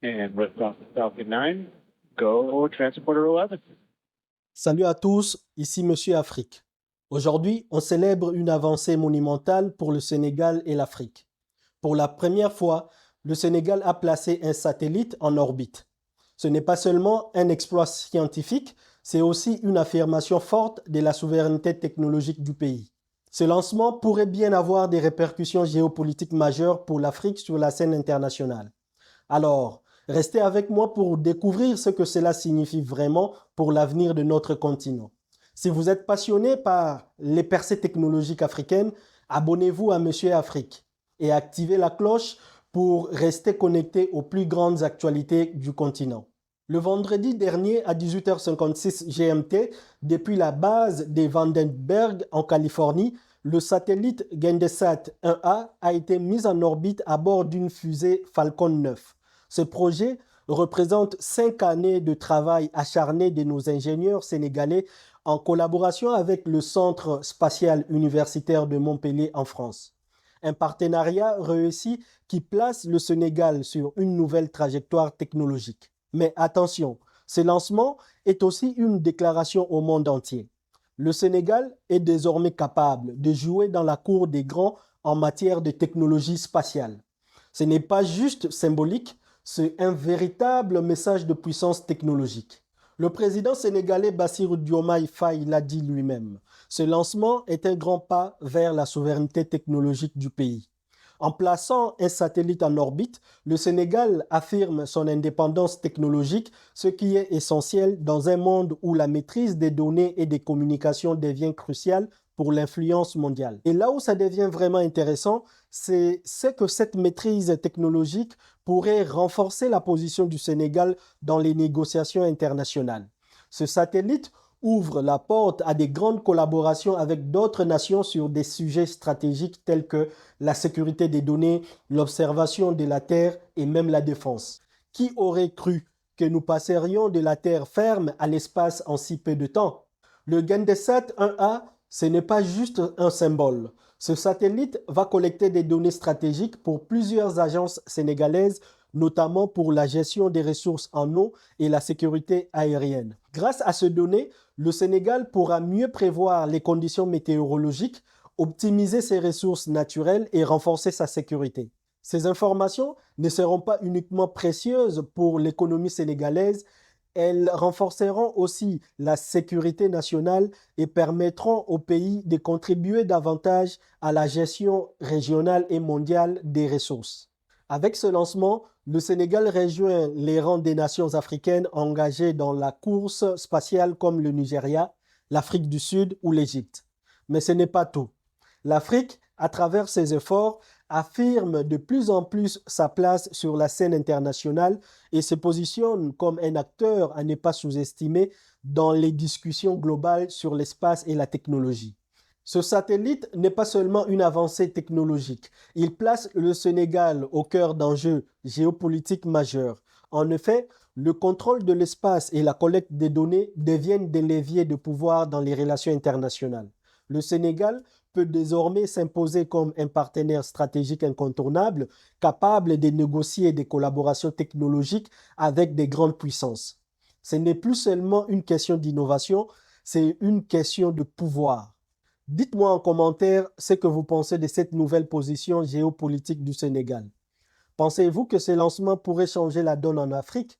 And lift off Falcon 9, go Transporter 11. Salut à tous, ici Monsieur Afrique. Aujourd'hui, on célèbre une avancée monumentale pour le Sénégal et l'Afrique. Pour la première fois, le Sénégal a placé un satellite en orbite. Ce n'est pas seulement un exploit scientifique, c'est aussi une affirmation forte de la souveraineté technologique du pays. Ce lancement pourrait bien avoir des répercussions géopolitiques majeures pour l'Afrique sur la scène internationale. Alors, restez avec moi pour découvrir ce que cela signifie vraiment pour l'avenir de notre continent. Si vous êtes passionné par les percées technologiques africaines, abonnez-vous à Monsieur Afrique et activez la cloche pour rester connecté aux plus grandes actualités du continent. Le vendredi dernier à 18h56 GMT, depuis la base des Vandenberg en Californie, le satellite Gendesat 1A a été mis en orbite à bord d'une fusée Falcon 9. Ce projet représente 5 années de travail acharné de nos ingénieurs sénégalais en collaboration avec le Centre spatial universitaire de Montpellier en France. Un partenariat réussi qui place le Sénégal sur une nouvelle trajectoire technologique. Mais attention, ce lancement est aussi une déclaration au monde entier. Le Sénégal est désormais capable de jouer dans la cour des grands en matière de technologie spatiale. Ce n'est pas juste symbolique, c'est un véritable message de puissance technologique. Le président sénégalais Bassirou Diomaye Faye l'a dit lui-même. Ce lancement est un grand pas vers la souveraineté technologique du pays. En plaçant un satellite en orbite, le Sénégal affirme son indépendance technologique, ce qui est essentiel dans un monde où la maîtrise des données et des communications devient cruciale pour l'influence mondiale. Et là où ça devient vraiment intéressant, c'est que cette maîtrise technologique pourrait renforcer la position du Sénégal dans les négociations internationales. Ce satellite ouvre la porte à des grandes collaborations avec d'autres nations sur des sujets stratégiques tels que la sécurité des données, l'observation de la Terre et même la défense. Qui aurait cru que nous passerions de la Terre ferme à l'espace en si peu de temps? Le Gendesat 1A, ce n'est pas juste un symbole. Ce satellite va collecter des données stratégiques pour plusieurs agences sénégalaises, notamment pour la gestion des ressources en eau et la sécurité aérienne. Grâce à ces données, le Sénégal pourra mieux prévoir les conditions météorologiques, optimiser ses ressources naturelles et renforcer sa sécurité. Ces informations ne seront pas uniquement précieuses pour l'économie sénégalaise, elles renforceront aussi la sécurité nationale et permettront au pays de contribuer davantage à la gestion régionale et mondiale des ressources. Avec ce lancement, le Sénégal rejoint les rangs des nations africaines engagées dans la course spatiale comme le Nigeria, l'Afrique du Sud ou l'Égypte. Mais ce n'est pas tout. L'Afrique, à travers ses efforts, affirme de plus en plus sa place sur la scène internationale et se positionne comme un acteur à ne pas sous-estimer dans les discussions globales sur l'espace et la technologie. Ce satellite n'est pas seulement une avancée technologique, il place le Sénégal au cœur d'enjeux géopolitiques majeurs. En effet, le contrôle de l'espace et la collecte des données deviennent des leviers de pouvoir dans les relations internationales. Le Sénégal peut désormais s'imposer comme un partenaire stratégique incontournable, capable de négocier des collaborations technologiques avec des grandes puissances. Ce n'est plus seulement une question d'innovation, c'est une question de pouvoir. Dites-moi en commentaire ce que vous pensez de cette nouvelle position géopolitique du Sénégal. Pensez-vous que ce lancement pourrait changer la donne en Afrique?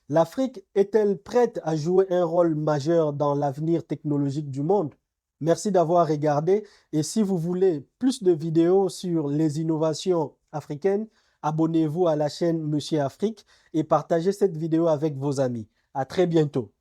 L'Afrique est-elle prête à jouer un rôle majeur dans l'avenir technologique du monde? Merci d'avoir regardé et si vous voulez plus de vidéos sur les innovations africaines, abonnez-vous à la chaîne Monsieur Afrique et partagez cette vidéo avec vos amis. À très bientôt.